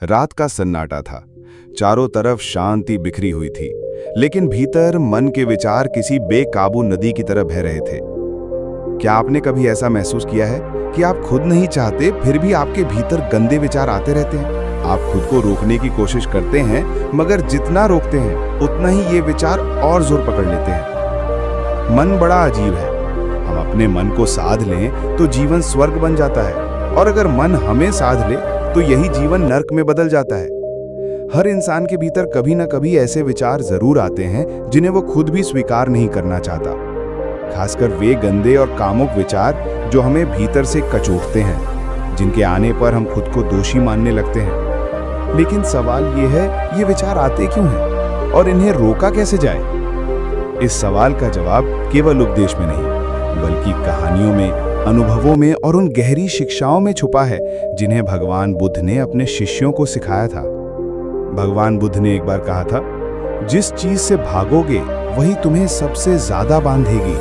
रात का सन्नाटा था। चारों तरफ शांति बिखरी हुई थी, लेकिन भीतर मन के विचार किसी बेकाबू नदी की तरह बह रहे थे। क्या आपने कभी ऐसा महसूस किया है कि आप खुद नहीं चाहते, फिर भी आपके भीतर गंदे विचार आते रहते हैं? आप खुद को रोकने की कोशिश करते हैं, मगर जितना रोकते हैं उतना ही ये विचार और जोर पकड़ लेते हैं। मन बड़ा अजीब है। हम अपने मन को साध लें तो जीवन स्वर्ग बन जाता है, और अगर मन हमें साध ले तो यही जीवन नर्क में बदल जाता है। हर इंसान के भीतर कभी ना कभी ऐसे विचार जरूर आते हैं जिन्हें वो खुद भी स्वीकार नहीं करना चाहता। खासकर वे गंदे और कामुक विचार जो हमें भीतर से कचोटते हैं, जिनके आने पर हम खुद को दोषी मानने लगते हैं। लेकिन सवाल ये है, ये विचार आते क्यों हैं और इन्हें रोका कैसे जाए? इस सवाल का जवाब केवल उपदेश में नहीं, बल्कि कहानियों में, अनुभवों में और उन गहरी शिक्षाओं में छुपा है जिन्हें भगवान बुद्ध ने अपने शिष्यों को सिखाया था। भगवान बुद्ध ने एक बार कहा था, जिस चीज से भागोगे वही तुम्हें सबसे ज्यादा बांधेगी,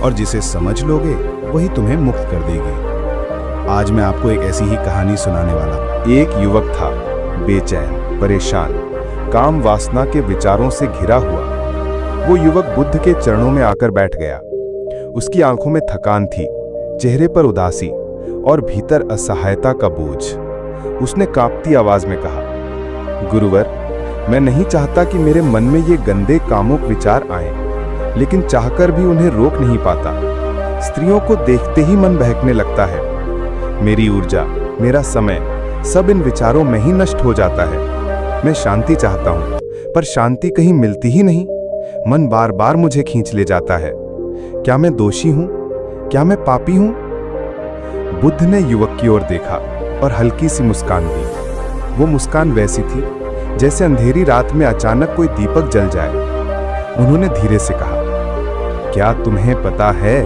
और जिसे समझ लोगे वही तुम्हें मुक्त कर देगी। आज मैं आपको एक ऐसी ही कहानी सुनाने वाला हूं। एक युवक था, बेचैन, परेशान, काम वासना के विचारों से घिरा हुआ। वो युवक बुद्ध के चरणों में आकर बैठ गया। उसकी आंखों में थकान थी, चेहरे पर उदासी और भीतर असहायता का बोझ। उसने कांपती आवाज में कहा, गुरुवर, मैं नहीं चाहता कि मेरे मन में ये गंदे कामुक विचार आएं, लेकिन चाहकर भी उन्हें रोक नहीं पाता। स्त्रियों को देखते ही मन बहकने लगता है। मेरी ऊर्जा, मेरा समय, सब इन विचारों में ही नष्ट हो जाता है। मैं शांति चाहता हूं, पर शांति कहीं मिलती ही नहीं। मन बार बार मुझे खींच ले जाता है। क्या मैं दोषी हूं? क्या मैं पापी हूं? बुद्ध ने युवक की ओर देखा और हल्की सी मुस्कान दी। वो मुस्कान वैसी थी जैसे अंधेरी रात में अचानक कोई दीपक जल जाए। उन्होंने धीरे से कहा, क्या तुम्हें पता है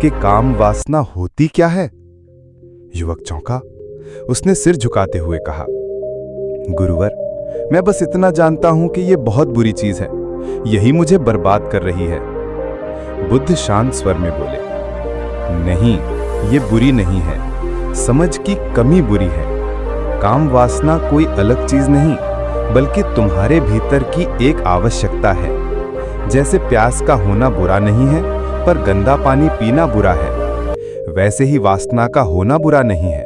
कि काम वासना होती क्या है? युवक चौंका। उसने सिर झुकाते हुए कहा, गुरुवर, मैं बस इतना जानता हूं कि यह बहुत बुरी चीज है, यही मुझे बर्बाद कर रही है। बुद्ध शांत स्वर में बोले, नहीं, ये बुरी नहीं है, समझ की कमी बुरी है। काम वासना कोई अलग चीज नहीं, बल्कि तुम्हारे भीतर की एक आवश्यकता है। जैसे प्यास का होना बुरा नहीं है, पर गंदा पानी पीना बुरा है, वैसे ही वासना का होना बुरा नहीं है,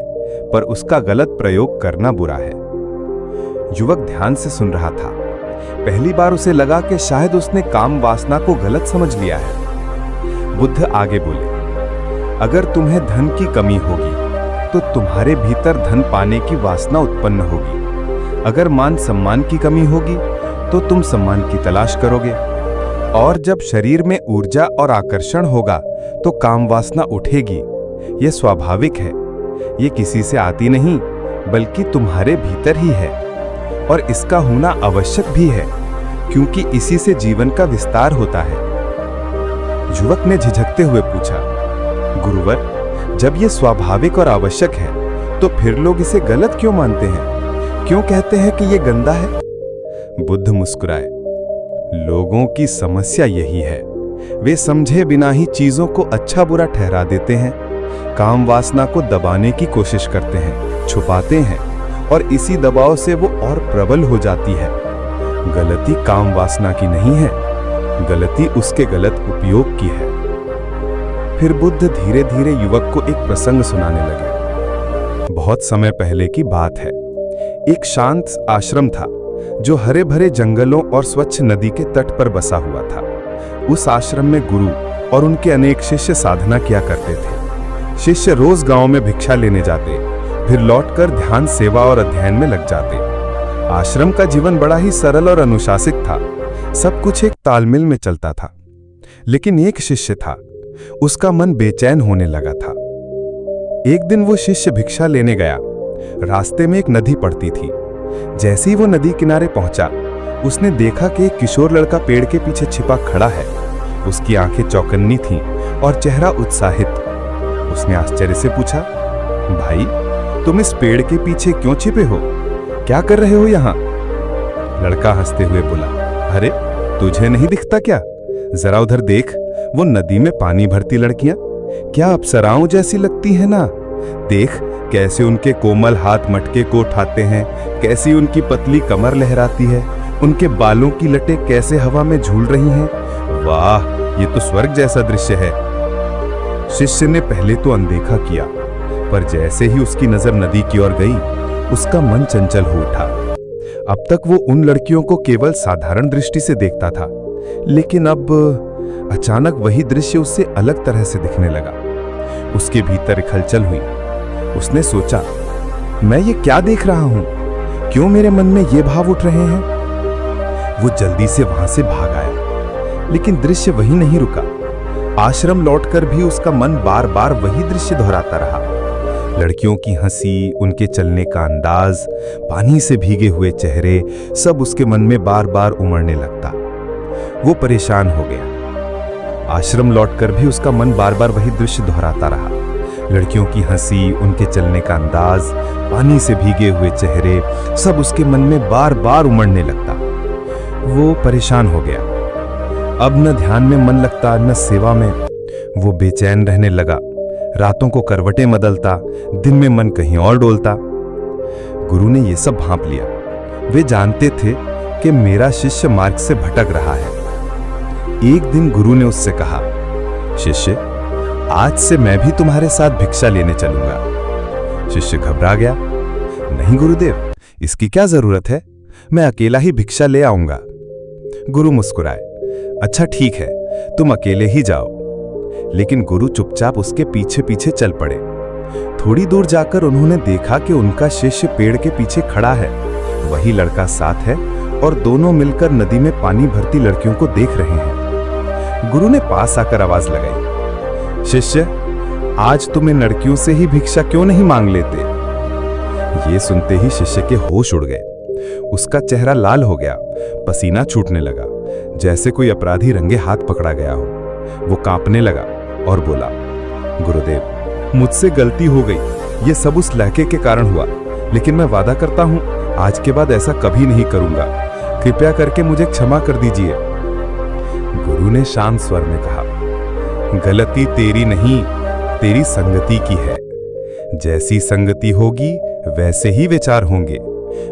पर उसका गलत प्रयोग करना बुरा है। युवक ध्यान से सुन रहा था। पहली बार उसे लगा कि शायद उसने काम वासना को गलत समझ लिया है। बुद्ध आगे बोले, अगर तुम्हें धन की कमी होगी तो तुम्हारे भीतर धन पाने की वासना उत्पन्न होगी। अगर मान सम्मान की कमी होगी तो तुम सम्मान की तलाश करोगे, और जब शरीर में ऊर्जा और आकर्षण होगा तो काम वासना उठेगी। यह स्वाभाविक है, ये किसी से आती नहीं, बल्कि तुम्हारे भीतर ही है, और इसका होना आवश्यक भी है, क्योंकि इसी से जीवन का विस्तार होता है। युवक ने झिझकते हुए पूछा, गुरुवर, जब यह स्वाभाविक और आवश्यक है तो फिर लोग इसे गलत क्यों मानते हैं? क्यों कहते हैं कि यह गंदा है? बुद्ध मुस्कुराए, लोगों की समस्या यही है, वे समझे बिना ही चीजों को अच्छा बुरा ठहरा देते हैं। काम वासना को दबाने की कोशिश करते हैं, छुपाते हैं, और इसी दबाव से वो और प्रबल हो जाती है। गलती काम वासना की नहीं है, गलती उसके गलत उपयोग की है। फिर बुद्ध धीरे धीरे युवक को एक प्रसंग सुनाने लगे। बहुत समय पहले की बात है। एक शांत आश्रम था जो हरे भरे जंगलों और स्वच्छ नदी के तट पर बसा हुआ था। उस आश्रम में गुरु और उनके अनेक शिष्य साधना किया करते थे। शिष्य रोज गांव में भिक्षा लेने जाते, फिर लौटकर ध्यान, सेवा और अध्ययन में लग जाते। आश्रम का जीवन बड़ा ही सरल और अनुशासित था। सब कुछ एक तालमेल में चलता था। लेकिन एक शिष्य था, उसका मन बेचैन होने लगा था। एक दिन वो शिष्य भिक्षा लेने गया। रास्ते में एक नदी पड़ती थी। जैसे ही वो नदी किनारे पहुंचा, उसने देखा कि एक किशोर लड़का पेड़ के पीछे छिपा खड़ा है। उसकी आंखें चौकन्नी थीं और चेहरा उत्साहित। उसने आश्चर्य से पूछा, भाई, तुम इस पेड़ के पीछे क्यों छिपे हो? क्या कर रहे हो यहाँ? लड़का हंसते हुए बोला, अरे, तुझे नहीं दिखता क्या? जरा उधर देख, वो नदी में पानी भरती लड़कियां क्या अप्सराओं जैसी लगती है ना? देख कैसे उनके कोमल हाथ मटके को उठाते हैं, कैसी उनकी पतली कमर लहराती है, उनके बालों की लटें कैसे हवा में झूल रही हैं। वाह, ये तो स्वर्ग जैसा दृश्य है। शिष्य ने पहले तो अनदेखा किया, पर जैसे ही उसकी नजर नदी की ओर गई, उसका मन चंचल हो उठा। अब तक वो उन लड़कियों को केवल साधारण दृष्टि से देखता था, लेकिन अब अचानक वही दृश्य उससे अलग तरह से दिखने लगा। उसके भीतर एक हलचल हुई। उसने सोचा, मैं ये क्या देख रहा हूं? क्यों मेरे मन में ये भाव उठ रहे हैं? वो जल्दी से वहां से भाग आया, लेकिन दृश्य वही नहीं रुका। आश्रम लौटकर भी उसका मन बार बार वही दृश्य दोहराता रहा। लड़कियों की हंसी, उनके चलने का अंदाज, पानी से भीगे हुए चेहरे, सब उसके मन में बार बार उमड़ने लगता। वो परेशान हो गया। आश्रम लौटकर भी उसका मन बार बार वही दृश्य दोहराता रहा। लड़कियों की हंसी, उनके चलने का अंदाज, पानी से भीगे हुए चेहरे, सब उसके मन में बार बार उमड़ने लगता। वो परेशान हो गया। अब न ध्यान में मन लगता, न सेवा में। वो बेचैन रहने लगा। रातों को करवटें बदलता, दिन में मन कहीं और डोलता। गुरु ने ये सब भांप लिया। वे जानते थे कि मेरा शिष्य मार्ग से भटक रहा है। एक दिन गुरु ने उससे कहा, शिष्य, आज से मैं भी तुम्हारे साथ भिक्षा लेने चलूंगा। शिष्य घबरा गया। नहीं गुरुदेव, इसकी क्या जरूरत है? मैं अकेला ही भिक्षा ले आऊंगा। गुरु मुस्कुराए। अच्छा ठीक है, तुम अकेले ही जाओ। लेकिन गुरु चुपचाप उसके पीछे पीछे चल पड़े। थोड़ी दूर जाकर उन्होंने देखा कि उनका शिष्य पेड़ के पीछे खड़ा है। वही लड़का साथ है और दोनों मिलकर नदी में पानी भरती लड़कियों को देख रहे हैं। गुरु ने पास आकर आवाज लगाई, शिष्य, आज तुम इन लड़कियों से ही भिक्षा क्यों नहीं मांग लेते? ये सुनते ही शिष्य के होश उड़ गए। उसका चेहरा लाल हो गया, पसीना छूटने लगा, जैसे कोई अपराधी रंगे हाथ पकड़ा गया हो। वो कांपने लगा और बोला, गुरुदेव, मुझसे गलती हो गई। ये सब उस लड़के के कारण हुआ, लेकिन मैं वादा करता हूं आज के बाद ऐसा कभी नहीं करूंगा। कृपया करके मुझे क्षमा कर दीजिए। गुरु ने शांत स्वर में कहा, गलती तेरी नहीं, तेरी संगति की है। जैसी संगति होगी वैसे ही विचार होंगे।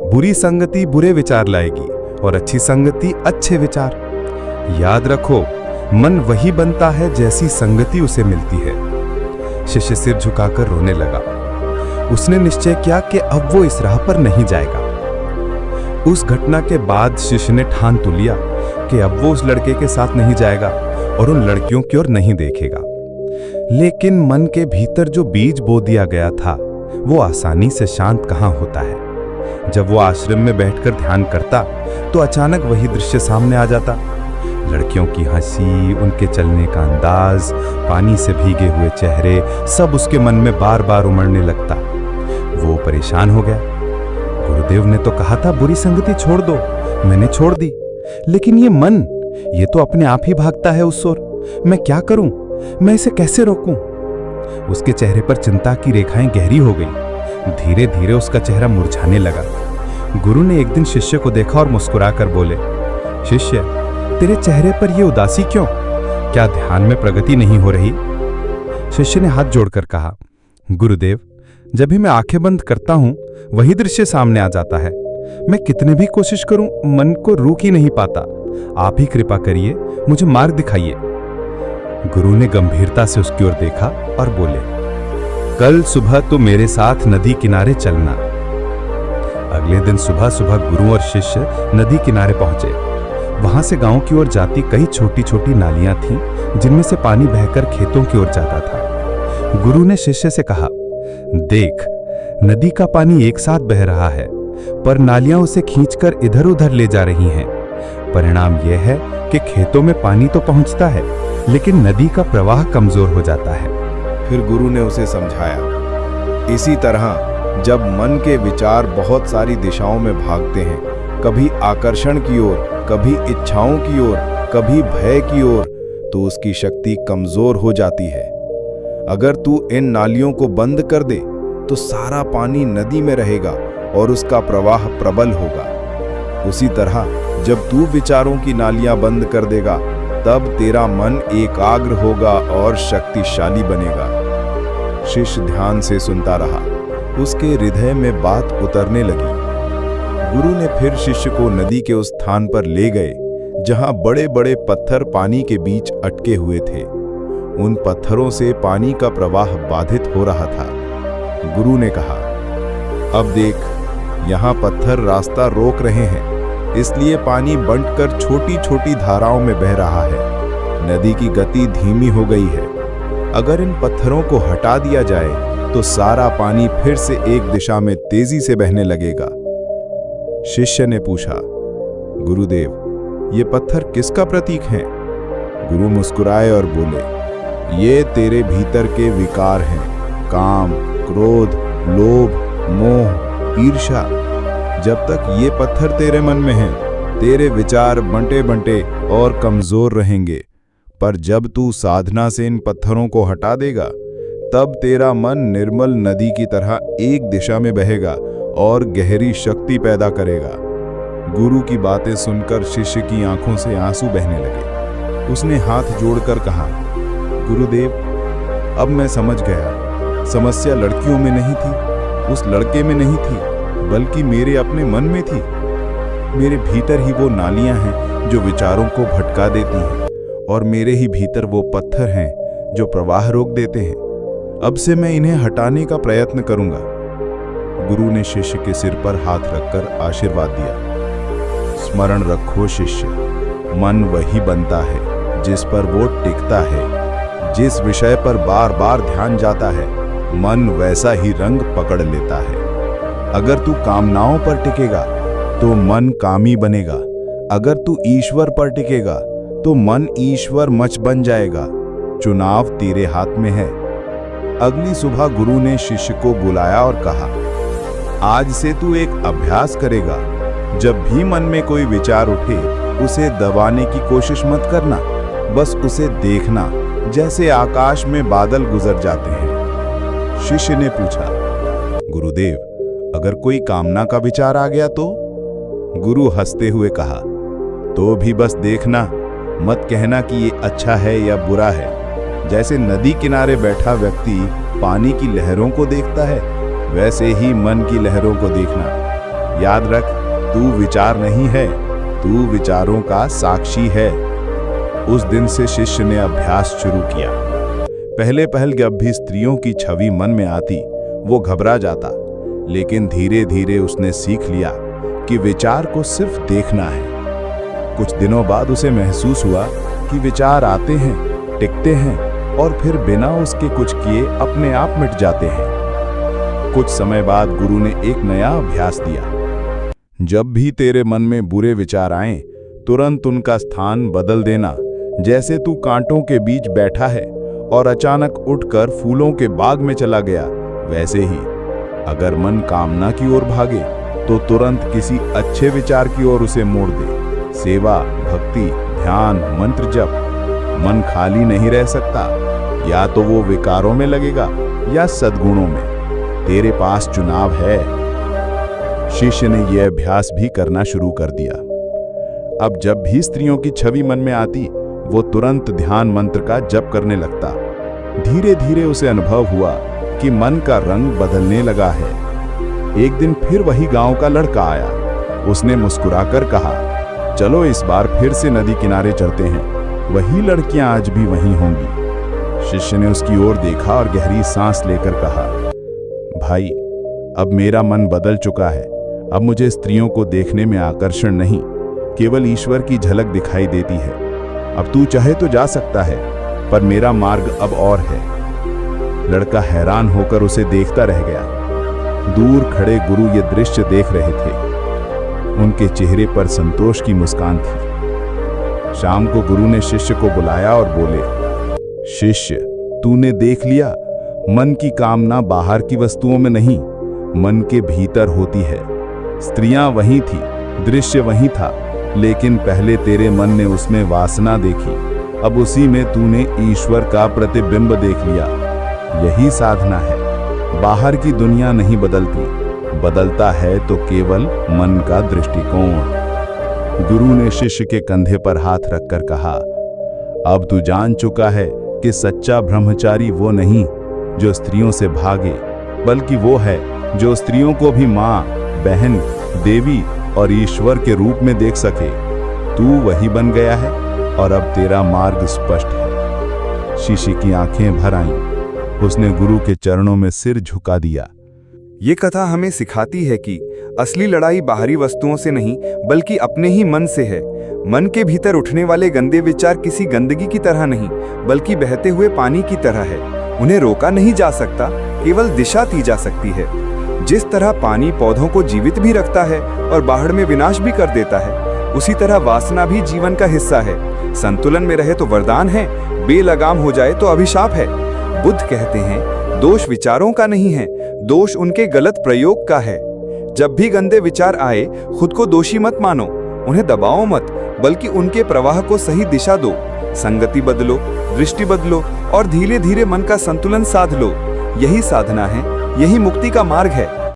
बुरी संगति बुरे विचार लाएगी और अच्छी संगति अच्छे विचार। याद रखो, मन वही बनता है जैसी संगति उसे मिलती है। शिष्य सिर झुकाकर रोने लगा। उसने निश्चय किया कि अब वो इस राह पर नहीं जाएगा। उस घटना के बाद शिष्य ने ठान तो लिया कि अब वो उस लड़के के साथ नहीं जाएगा और उन लड़कियों की ओर नहीं देखेगा। लेकिन मन के भीतर जो बीज बो दिया गया था, वो आसानी से शांत कहाँ होता है। जब वो आश्रम में बैठकर ध्यान करता तो अचानक वही दृश्य सामने आ जाता। लड़कियों की हंसी, उनके चलने का अंदाज, पानी से भीगे हुए चेहरे, सब उसके मन में बार बार उमड़ने लगता। वो परेशान हो गया। गुरुदेव ने तो कहा था बुरी संगति छोड़ दो, मैंने छोड़ दी। लेकिन ये मन, ये तो अपने आप ही भागता है उस ओर। मैं क्या करूं? मैं इसे कैसे रोकूं? उसके चेहरे पर चिंता की रेखाएं गहरी हो गई। धीरे धीरे उसका चेहरा मुरझाने लगा। गुरु ने एक दिन शिष्य को देखा और मुस्कुराकर बोले, शिष्य, तेरे चेहरे पर यह उदासी क्यों? क्या ध्यान में प्रगति नहीं हो रही? शिष्य ने हाथ जोड़कर कहा, गुरुदेव, जब भी मैं आंखें बंद करता हूं वही दृश्य सामने आ जाता है। मैं कितने भी कोशिश करूं, मन को रोक ही नहीं पाता। आप ही कृपा करिए, मुझे मार्ग दिखाइए। गुरु ने गंभीरता से उसकी ओर देखा और बोले, कल सुबह तो मेरे साथ नदी किनारे चलना। अगले दिन सुबह सुबह गुरु और शिष्य नदी किनारे पहुंचे। वहां से गांव की ओर जाती कई छोटी छोटी नालियां थीं, जिनमें से पानी बहकर खेतों की ओर जाता था। गुरु ने शिष्य से कहा, देख, नदी का पानी एक साथ बह रहा है, पर नालियां उसे खींचकर इधर उधर ले जा रही हैं। परिणाम यह है कि खेतों में पानी तो पहुंचता है, लेकिन नदी का प्रवाह कमजोर हो जाता है। फिर गुरु ने उसे समझाया, इसी तरह जब मन के विचार बहुत सारी दिशाओं में भागते हैं, कभी आकर्षण की ओर, कभी इच्छाओं की ओर, कभी भय की ओर, तो उसकी शक्ति कमजोर हो जाती है। अगर तू इन नालियों को बंद कर दे तो सारा पानी नदी में रहेगा और उसका प्रवाह प्रबल होगा। उसी तरह जब तू विचारों की नालियां बंद कर देगा, तब तेरा मन एकाग्र होगा और शक्तिशाली बनेगा। शिष्य ध्यान से सुनता रहा। उसके हृदय में बात उतरने लगी। गुरु ने फिर शिष्य को नदी के उस स्थान पर ले गए जहां बड़े बड़े पत्थर पानी के बीच अटके हुए थे। उन पत्थरों से पानी का प्रवाह बाधित हो रहा था। गुरु ने कहा, अब देख, यहाँ पत्थर रास्ता रोक रहे हैं, इसलिए पानी बंटकर छोटी छोटी धाराओं में बह रहा है। नदी की गति धीमी हो गई है। अगर इन पत्थरों को हटा दिया जाए तो सारा पानी फिर से एक दिशा में तेजी से बहने लगेगा। शिष्य ने पूछा, गुरुदेव, ये पत्थर किसका प्रतीक हैं? गुरु मुस्कुराए और बोले, ये तेरे भीतर के विकार हैं, काम, क्रोध, लोभ, मोह, ईर्ष्या। जब तक ये पत्थर तेरे मन में हैं, तेरे विचार बंटे बंटे और कमजोर रहेंगे। पर जब तू साधना से इन पत्थरों को हटा देगा, तब तेरा मन निर्मल नदी की तरह एक दिशा में बहेगा और गहरी शक्ति पैदा करेगा। गुरु की बातें सुनकर शिष्य की आंखों से आंसू बहने लगे। उसने हाथ जोड़कर कहा, गुरुदेव, अब मैं समझ गया। समस्या लड़कियों में नहीं थी, उस लड़के में नहीं थी, बल्कि मेरे अपने मन में थी। मेरे भीतर ही वो नालियां हैं जो विचारों को भटका देती हैं, और मेरे ही भीतर वो पत्थर हैं जो प्रवाह रोक देते हैं। अब से मैं इन्हें हटाने का प्रयत्न करूंगा। गुरु ने शिष्य के सिर पर हाथ रखकर आशीर्वाद दिया। स्मरण रखो शिष्य, मन वही बनता है जिस पर वो टिकता है। जिस विषय पर बार बार ध्यान जाता है, मन वैसा ही रंग पकड़ लेता है। अगर तू कामनाओं पर टिकेगा तो मन कामी बनेगा। अगर तू ईश्वर पर टिकेगा तो मन ईश्वर मच बन जाएगा। चुनाव तेरे हाथ में है। अगली सुबह गुरु ने शिष्य को बुलाया और कहा, आज से तू एक अभ्यास करेगा। जब भी मन में कोई विचार उठे, उसे दबाने की कोशिश मत करना, बस उसे देखना, जैसे आकाश में बादल गुजर जाते हैं। शिष्य ने पूछा, गुरुदेव, अगर कोई कामना का विचार आ गया तो? गुरु हंसते हुए कहा, तो भी बस देखना, मत कहना कि ये अच्छा है या बुरा है। जैसे नदी किनारे बैठा व्यक्ति पानी की लहरों को देखता है, वैसे ही मन की लहरों को देखना। याद रख, तू विचार नहीं है, तू विचारों का साक्षी है। उस दिन से शिष्य ने अभ्यास शुरू किया। पहले जब भी स्त्रियों की छवि मन में आती, वो घबरा जाता, लेकिन धीरे धीरे उसने सीख लिया कि विचार को सिर्फ देखना है। कुछ दिनों बाद उसे महसूस हुआ कि विचार आते हैं, टिकते हैं और फिर बिना उसके कुछ किए अपने आप मिट जाते हैं। कुछ समय बाद गुरु ने एक नया अभ्यास दिया। जब भी तेरे मन में बुरे विचार आएं, तुरंत उनका स्थान बदल देना। जैसे तू कांटों के बीच बैठा है और अचानक उठकर फूलों के बाग में चला गया, वैसे ही अगर मन कामना की ओर भागे तो तुरंत किसी अच्छे विचार की ओर उसे मोड़ दे। सेवा, भक्ति, ध्यान, मंत्र जप। मन खाली नहीं रह सकता, या तो वो विकारों में लगेगा या सद्गुणों में। तेरे पास चुनाव है। शिष्य ने यह अभ्यास भी करना शुरू कर दिया। अब जब भी स्त्रियों की छवि मन में आती, वो तुरंत ध्यान मंत्र का जप करने लगता। धीरे धीरे उसे अनुभव हुआ कि मन का रंग बदलने लगा है। एक दिन फिर वही गांव का लड़का आया। उसने मुस्कुराकर कहा, चलो इस बार फिर से नदी किनारे चलते हैं। वही लड़कियां आज भी वहीं होंगी। शिष्य ने उसकी ओर देखा और गहरी सांस लेकर कहा, भाई, अब मेरा मन बदल चुका है। अब मुझे स्त्रियों को देखने में आकर्षण नहीं, केवल ईश्वर की झलक दिखाई देती है। अब तू चाहे तो जा सकता है, पर मेरा मार्ग अब और है। लड़का हैरान होकर उसे देखता रह गया। दूर खड़े गुरु ये दृश्य देख रहे थे। उनके चेहरे पर संतोष की मुस्कान थी। शाम को गुरु ने शिष्य को बुलाया और बोले, शिष्य, तूने देख लिया, मन की कामना बाहर की वस्तुओं में नहीं, मन के भीतर होती है। स्त्रियां वहीं थी, दृश्य वहीं था, लेकिन पहले तेरे मन ने उसमें वासना देखी। अब उसी में तूने ईश्वर का प्रतिबिंब देख लिया। यही साधना है। बाहर की दुनिया नहीं बदलती, बदलता है तो केवल मन का दृष्टिकोण। गुरु ने शिष्य के कंधे पर हाथ रखकर कहा, अब तू जान चुका है कि सच्चा ब्रह्मचारी वो नहीं जो स्त्रियों से भागे, बल्कि वो है जो स्त्रियों को भी माँ, बहन, देवी और ईश्वर के रूप में देख सके। तू वही बन गया है और अब तेरा मार्ग स्पष्ट है। शीशी की आंखें भर आईं। उसने गुरु के चरणों में सिर झुका दिया। ये कथा हमें सिखाती है कि असली लड़ाई बाहरी वस्तुओं से नहीं बल्कि अपने ही मन से है। मन के भीतर उठने वाले गंदे विचार किसी गंदगी की तरह नहीं बल्कि बहते हुए पानी की तरह है। उन्हें रोका नहीं जा सकता, केवल दिशा दी जा सकती है। जिस तरह पानी पौधों को जीवित भी रखता है और बाढ़ में विनाश भी कर देता है, उसी तरह वासना भी जीवन का हिस्सा है। संतुलन में रहे तो वरदान है, बेलगाम हो जाए तो अभिशाप है। बुद्ध कहते हैं, दोष विचारों का नहीं है, दोष उनके गलत प्रयोग का है। जब भी गंदे विचार आए, खुद को दोषी मत मानो, उन्हें दबाओ मत, बल्कि उनके प्रवाह को सही दिशा दो। संगति बदलो, दृष्टि बदलो और धीरे धीरे मन का संतुलन साध लो। यही साधना है, यही मुक्ति का मार्ग है।